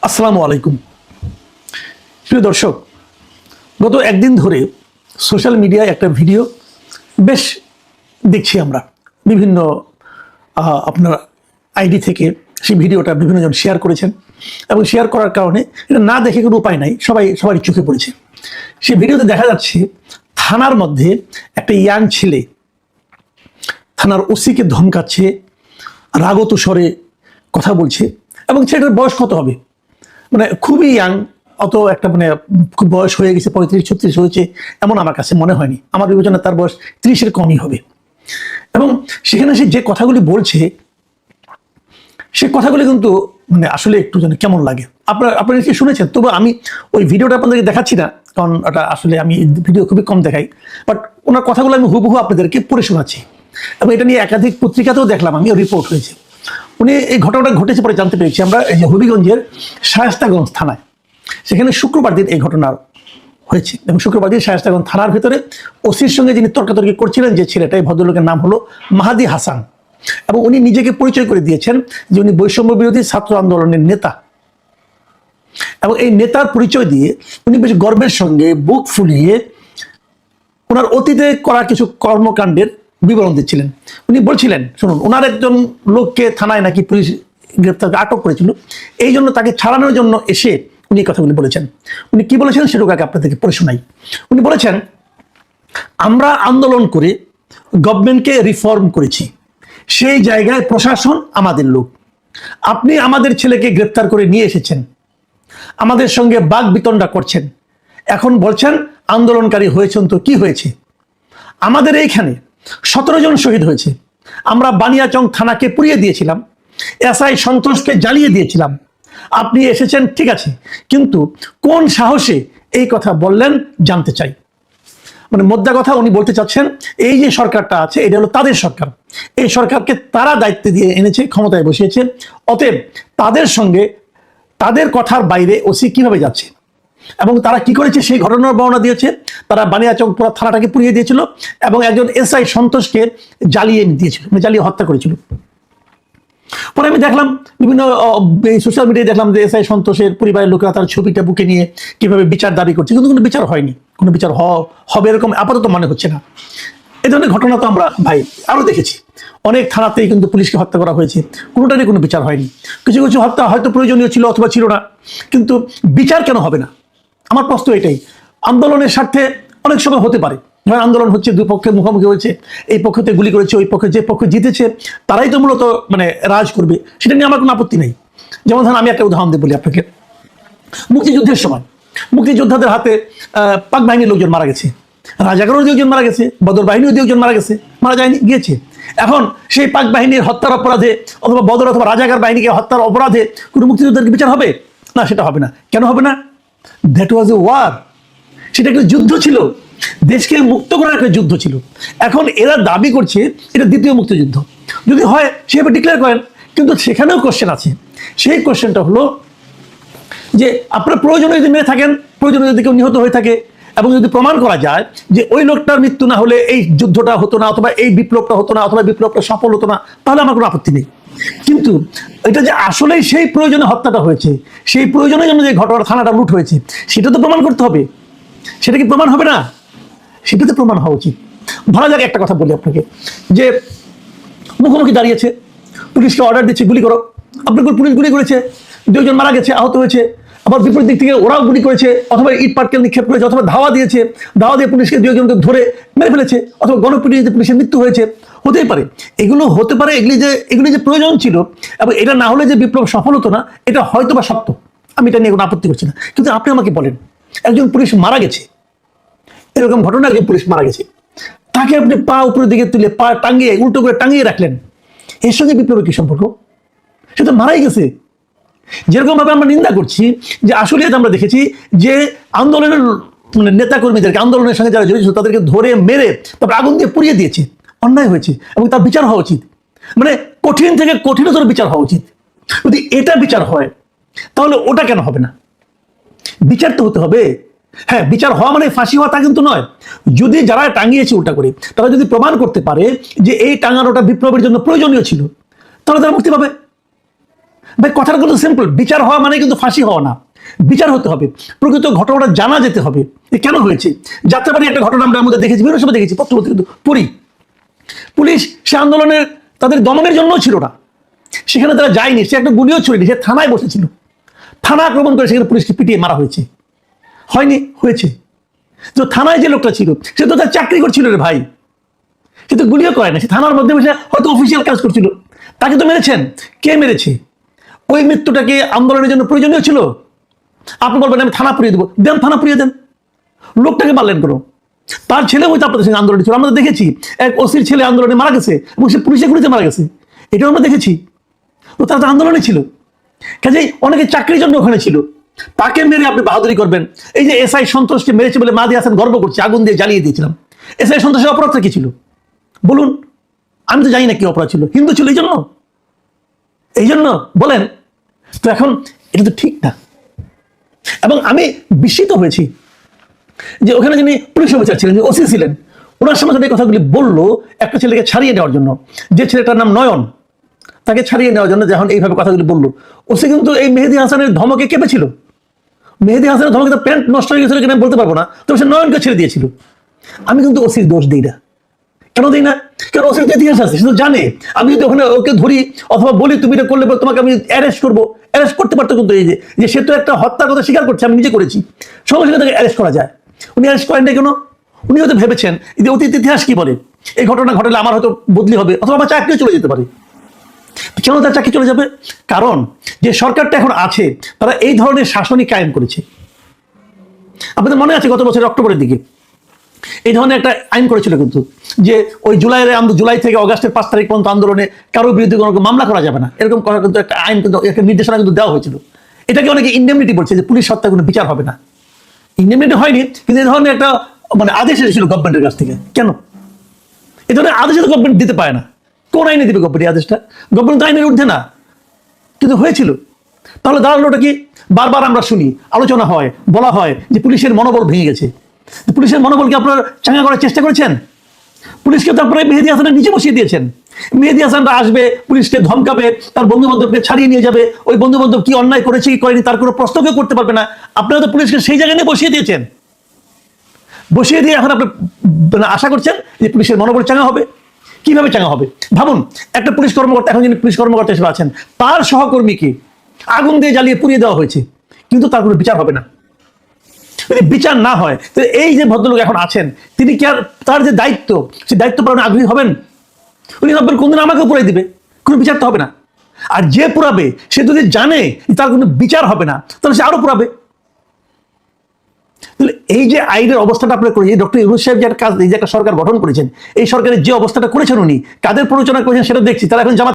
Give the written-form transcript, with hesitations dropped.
আসসালামু আলাইকুম। প্রিয় দর্শক, গত একদিন ধরে সোশ্যাল মিডিয়ায় একটা ভিডিও বেশ দেখছি আমরা বিভিন্ন আপনার আইডি থেকে। সেই ভিডিওটা বিভিন্নজন শেয়ার করেছেন এবং শেয়ার করার কারণে এটা না দেখে কোনো উপায় নাই, সবারই চোখে পড়েছে। সেই ভিডিওতে দেখা যাচ্ছে থানার মধ্যে একটা ইয়াং ছেলে থানার ওসিকে ধমকাচ্ছে, রাগত স্বরে কথা বলছে এবং ছেলেটার বয়স কত হবে, মানে খুবই ইয়াং, অত একটা মানে খুব বয়স হয়ে গেছে, 35-36 হয়েছে এমন আমার কাছে মনে হয়নি। আমার বিবেচনায় তার বয়স 30-এর কমই হবে। এবং সেখানে সে যে কথাগুলি বলছে সে কথাগুলি কিন্তু মানে আসলে একটু যেন কেমন লাগে। আপনারা কি শুনেছেন? তবু আমি ওই ভিডিওটা আপনাদেরকে দেখাচ্ছি না, কারণ ওটা আসলে আমি ভিডিও খুবই কম দেখাই, বাট ওনার কথাগুলো আমি হুবহু আপনাদেরকে পড়ে শোনাচ্ছি। এবং এটা নিয়ে একাধিক পত্রিকাতেও দেখলাম, আমি রিপোর্ট হয়েছে। উনি এই ঘটনাটা ঘটেছে পরে জানতে পেরেছি আমরা, এই যে হবিগঞ্জের শায়েস্তাগঞ্জ থানায়, সেখানে শুক্রবার দিন এই ঘটনা হয়েছে। এবং শুক্রবার দিন শায়েস্তাগঞ্জ থানার ভিতরে ওসির সঙ্গে যিনি তর্কাতর্কি করছিলেন যে ছেলেটা, এই ভদ্রলোকের নাম হলো মাহাদি হাসান, এবং উনি নিজেকে পরিচয় করে দিয়েছেন যে উনি বৈষম্য বিরোধী ছাত্র আন্দোলনের নেতা। এবং এই নেতার পরিচয় দিয়ে উনি বেশ গর্বের সঙ্গে বুক ফুলিয়ে ওনার অতীতে করা কিছু কর্মকাণ্ডের বিবরণ দিচ্ছিলেন। উনি বলছিলেন, শুনুন, ওনার একজন লোককে থানায় নাকি পুলিশ গ্রেপ্তার আটক করেছিল, এই জন্য তাকে ছাড়ানোর জন্য এসে উনি কথাগুলি বলেছেন। উনি কি বলেছেন সেটুকু আগে আপনাদেরকে পড়ে শোনাই। উনি বলেছেন, আমরা আন্দোলন করে গভর্নমেন্টকে রিফর্ম করেছি, সেই জায়গায় প্রশাসন আমাদের লোক। আপনি আমাদের ছেলেকে গ্রেপ্তার করে নিয়ে এসেছেন, আমাদের সঙ্গে বাক বিতণ্ডা করছেন, এখন বলছেন আন্দোলনকারী হয়েছেন তো কি হয়েছে? আমাদের এইখানে 17 জন শহীদ হয়েছে। আমরা বানিয়াচং থানাকে পুড়িয়ে দিয়েছিলাম, এসআই সন্তোষকে জ্বালিয়ে দিয়েছিলাম। আপনি এসেছেন ঠিক আছে, কিন্তু কোন সাহসে এই কথা বললেন জানতে চাই। মানে মোদ্দা কথা উনি বলতে চাচ্ছেন, এই যে সরকারটা আছে এটা হলো তাদের সরকার, এই সরকারকে তারা দায়িত্ব দিয়ে এনেছে, ক্ষমতায় বসিয়েছে। অতএব তাদের সঙ্গে তাদের কথার বাইরে ওসি কিভাবে যাচ্ছে এবং তারা কি করেছে সেই ঘটনার বর্ণনা দিয়েছে। তারা বানিয়াচং পুরো থানাটাকে পুড়িয়ে দিয়েছিল এবং একজন এসআই সন্তোষকে জ্বালিয়ে দিয়েছিল, জ্বালিয়ে হত্যা করেছিল। পরে আমি দেখলাম বিভিন্ন সোশ্যাল মিডিয়ায় দেখলাম যে এসআই সন্তোষের পরিবারের লোকেরা তার ছবিটা বুকে নিয়ে কিভাবে বিচার দাবি করছে, কিন্তু কোনো বিচার হয়নি, কোনো বিচার হবে এরকম আপাতত মনে হচ্ছে না। এই ধরনের ঘটনা তো আমরা ভাই আরও দেখেছি, অনেক থানাতেই কিন্তু পুলিশকে হত্যা করা হয়েছে, কোনোটারই কোনো বিচার হয়নি। কিছু কিছু হত্যা হয়তো প্রয়োজনীয় ছিল অথবা ছিল না, কিন্তু বিচার কেন হবে না? আমার প্রশ্ন এটাই। আন্দোলনের স্বার্থে অনেক সময় হতে পারে, ধরেন আন্দোলন হচ্ছে, দুই পক্ষের মুখোমুখি হয়েছে, এই পক্ষতে গুলি করেছে, ওই পক্ষে যে পক্ষ জিতেছে তারাই তো মূলত মানে রাজ করবে, সেটা নিয়ে আমার কোনো আপত্তি নেই। যেমন ধরেন আমি একটা উদাহরণ দিয়ে বলি আপনাকে, মুক্তিযুদ্ধের সময় মুক্তিযোদ্ধাদের হাতে পাক বাহিনীর লোকজন মারা গেছে, রাজাকারও 2 জন মারা গেছে, বদর বাহিনীও 2 জন মারা গেছে, মারা যায়নি গিয়েছে। এখন সেই পাক বাহিনীর হত্যার অপরাধে অথবা বদর অথবা রাজাকার বাহিনীকে হত্যার অপরাধে কোনো মুক্তিযোদ্ধার বিচার হবে না? সেটা হবে না। কেন হবে না? দ্যাট ওয়াজ এ ওয়ার, সেটা একটা যুদ্ধ ছিল, দেশকে মুক্ত করার একটা যুদ্ধ ছিল। এখন এরা দাবি করছে এটা দ্বিতীয় মুক্তিযুদ্ধ, যদি হয় সেভাবে ডিক্লেয়ার করেন, কিন্তু সেখানেও কোশ্চেন আছে। সেই কোশ্চেনটা হলো যে আপনার প্রয়োজনে যদি মেনে থাকেন, প্রয়োজনে যদি কেউ নিহত হয়ে থাকে এবং যদি প্রমাণ করা যায় যে ওই লোকটার মৃত্যু না হলে এই যুদ্ধটা হতো না অথবা এই বিপ্লবটা হতো না অথবা বিপ্লবটা সফল হতো না, তাহলে আমার কোনো আপত্তি নেই। কিন্তু এটা যে আসলেই সেই প্রয়োজনে হত্যাটা হয়েছে, সেই প্রয়োজনের জন্য যে ঘটনা থানাটা লুট হয়েছে, সেটা তো প্রমাণ করতে হবে। সেটা কি প্রমাণ হবে না? সেটা তো প্রমাণ হওয়া উচিত। ধরা যাক একটা কথা বলি আপনাকে, যে মুখোমুখি দাঁড়িয়েছে, পুলিশকে অর্ডার দিচ্ছে গুলি করো, আপনার পুলিশ গুলি করেছে, 2 জন মারা গেছে, আহত হয়েছে, আবার বিপরীত দিক থেকে ওরাও গুলি করেছে অথবা ইট পাটকেল নিক্ষেপ করেছে অথবা ধাওয়া দিয়েছে, ধাওয়া দিয়ে পুলিশকে 2 জনকে ধরে মেরে ফেলেছে অথবা গণপিটুনিতে পুলিশের মৃত্যু হয়েছে, হতেই পারে। এগুলো হতে পারে, এগুলি যে প্রয়োজন ছিল এবং এটা না হলে যে বিপ্লব সফল হতো না, এটা হয়তো বা সত্য, আমি এটা নিয়ে কোনো আপত্তি করছি না। কিন্তু আপনি আমাকে বলেন, একজন পুলিশ মারা গেছে, এরকম ঘটনা, একজন পুলিশ মারা গেছে, তাকে আপনি পা উপরের দিকে তুলে পা টাঙিয়ে উল্টো করে টাঙিয়ে রাখলেন, এর সঙ্গে বিপ্লবের কি সম্পর্ক? সে তো মারাই গেছে। যেরকম ভাবে আমরা নিন্দা করছি যে আসলে আমরা দেখেছি যে আন্দোলনের মানে নেতা কর্মীদেরকে, আন্দোলনের সঙ্গে যারা জড়িত তাদেরকে ধরে মেরে তারপর আগুন দিয়ে পুড়িয়ে দিয়েছে, অন্যায় হয়েছে এবং তার বিচার হওয়া উচিত। মানে কঠিন থেকে কঠিনতর বিচার হওয়া উচিত। যদি এটা বিচার হয় তাহলে ওটা কেন হবে না? বিচার তো হতে হবে। হ্যাঁ, বিচার হওয়া মানে ফাঁসি হওয়া তা কিন্তু নয়। যদি যারা টাঙিয়েছে উল্টা করে, তারা যদি প্রমাণ করতে পারে যে এই টাঙানোটা বিপ্লবের জন্য প্রয়োজনীয় ছিল, তাহলে তারা মুক্তি পাবে। ভাই কথাটা কিন্তু সিম্পল, বিচার হওয়া মানে কিন্তু ফাঁসি হওয়া না, বিচার হতে হবে, প্রকৃত ঘটনাটা জানা যেতে হবে যে কেন হয়েছে। যাত্রাবাড়ি একটা ঘটনা আমরা আমাদের দেখেছি, বিভিন্ন সময় দেখেছি, পত্রপত্রিকা কিন্তু পড়ি। পুলিশ সে আন্দোলনের তাদের দমনের জন্য ছিল না, সেখানে তারা যায়নি, সে একটা গুলিও ছুড়েনি, সে থানায় বসেছিল, থানা আক্রমণ করে সেখানে পুলিশকে পিটিয়ে মারা হয়েছে। হয়নি? হয়েছে। তো থানায় যে লোকটা ছিল সে তো তার চাকরি করছিল রে ভাই, সে তো গুলিও করে না, সে থানার মধ্যে বসে হয়তো অফিসিয়াল কাজ করছিল, তাকে তো মেরেছেন। কে মেরেছে? ওই মৃত্যুটাকে আন্দোলনের জন্য প্রয়োজনীয় ছিল? আপনি বলবেন আমি থানা পুড়িয়ে দেবো, দেন থানা পুড়িয়ে দেন, লোকটাকে মারলেন কেন? তার ছেলে হয়তো আপনাদের সঙ্গে আন্দোলনে ছিল, আমরা দেখেছি এক ওসির ছেলে আন্দোলনে মারা গেছে এবং সে পুলিশের গুলিতে মারা গেছে, এটাও আমরা দেখেছি। তো তারা তো আন্দোলনে ছিল, কাজেই অনেকে চাকরির জন্য ওখানে ছিল, তাকে মেরে আপনি বাহাদুরি করবেন? এই যে এসআই সন্তোষকে মেরেছে বলে মাদি হাসান গর্ব করছে, আগুন দিয়ে জ্বালিয়ে দিয়েছিলাম, এসআই সন্তোষের অপরাধটা কি ছিল বলুন? আমি তো জানি না কি অপরাধ ছিল, হিন্দু ছিল এই জন্য বলেন। তো এখন এটা তো ঠিক না, এবং আমি বিস্মিত হয়েছি যে ওখানে যিনি পুলিশ অফিসার ছিলেন, যে ওসি ছিলেন, ওনার সামনে এই কথাগুলি বললো একটা ছেলেকে ছাড়িয়ে নেওয়ার জন্য, যে ছেলেটার নাম নয়ন, তাকে ছাড়িয়ে নেওয়ার জন্য যখন এইভাবে কথাগুলি বললো, ওসি কিন্তু এই মেহেদী হাসানের ধমকে কেঁপেছিল। মেহেদী হাসানের ধমকে তো প্যান্ট নষ্ট হয়ে গেছিল কিনা বলতে পারবো না, তবে সে নয়নকে ছেড়ে দিয়েছিল। আমি কিন্তু ওসির দোষ দিই না। কেন দিই না? কারণ ওসির ইতিহাস আছে, সে তো জানে আমি যদি ওখানে ওকে ধরি অথবা বলি তুমি এটা করলে তোমাকে আমি অ্যারেস্ট করবো, অ্যারেস্ট করতে পারতো, কিন্তু এই যে সে তো একটা হত্যার কথা স্বীকার করছে, আমি নিজে করেছি, সঙ্গে সঙ্গে তাকে অ্যারেস্ট করা যায়। উনি অ্যারেস্ট করেন না কেন? উনি হয়তো ভেবেছেন যে অতীত ইতিহাস কি বলে, এই ঘটনা ঘটলে আমার হয়তো বদলি হবে অথবা আমার চাকরিও চলে যেতে পারে। কেন তার চাকরি চলে যাবে? কারণ যে সরকারটা এখন আছে তারা এই ধরনের শাসনই কায়েম করেছে। আপনাদের মনে আছে গত বছরের অক্টোবরের দিকে এই ধরনের একটা আইন করেছিল কিন্তু, যে ওই জুলাই থেকে অগাস্টের 5 তারিখ পর্যন্ত আন্দোলনে কারোর বিরুদ্ধে কোনো মামলা করা যাবে না, এরকম করার কিন্তু একটা আইন, কিন্তু একটা নির্দেশনা কিন্তু দেওয়া হয়েছিল। এটাকে অনেকে ইন্ডেমনিটি বলছে, যে পুলিশ হত্যা কোনো বিচার হবে না। ইন্ডেমনিটি হয়নি, কিন্তু এই ধরনের একটা মানে আদেশ এসেছিল গভর্নমেন্টের কাছ থেকে। কেন এই ধরনের আদেশ তো গভর্নমেন্ট দিতে পারে না? কোন আইনে দিবে গভর্নমেন্ট এই আদেশটা? গভর্নমেন্ট আইনের ঊর্ধ্বে না, কিন্তু হয়েছিল। তাহলে দাঁড়ালোটা কি? বারবার আমরা শুনি, আলোচনা হয়, বলা হয় যে পুলিশের মনোবল ভেঙে গেছে। পুলিশের মনোবলকে আপনারা চাঙ্গা করার চেষ্টা করেছেন? পুলিশকে তো আপনারা মেহেদী হাসানের নিচে বসিয়ে দিয়েছেন। মেহেদী হাসানরা আসবে, পুলিশকে ধমকাবে, তার বন্ধু বান্ধবকে ছাড়িয়ে নিয়ে যাবে, ওই বন্ধু বান্ধব কি অন্যায় করেছে কি করেনি তার কোনো প্রশ্ন কেউ করতে পারবে না। আপনারা তো পুলিশকে সেই জায়গায় নিয়ে বসিয়ে দিয়েছেন, বসিয়ে দিয়ে এখন আপনি আশা করছেন যে পুলিশের মনোবল চাঙ্গা হবে। কিভাবে চাঙ্গা হবে? ভাবুন, একটা পুলিশ কর্মকর্তা, এখন যিনি পুলিশ কর্মকর্তা হিসেবে আছেন, তার সহকর্মীকে আগুন দিয়ে জ্বালিয়ে পুড়িয়ে দেওয়া হয়েছে, কিন্তু তার কোনো বিচার হবে না। যদি বিচার না হয়, তো এই যে ভদ্রলোক এখন আছেন, তিনি কি আর তার যে দায়িত্ব, সেই দায়িত্ব পালনে আগ্রহী হবেন? উনি ভাববেন কোনদিন আমাকেও পুরাই দিবে, কোনো বিচার তো হবে না। আর যে পুরাবে সে যদি জানে তার কোনো বিচার হবে না, তাহলে সে আরো পুরাবে। তাহলে এই যে আইনের অবস্থাটা আপনারা করেছেন, ডক্টর ইউনূস সাহেব যে একটা কাজ, এই যে একটা সরকার গঠন করেছেন, এই সরকারের যে অবস্থাটা করেছেন উনি কাদের প্ররোচনা করেছেন সেটা দেখছি। তারা এখন জামাত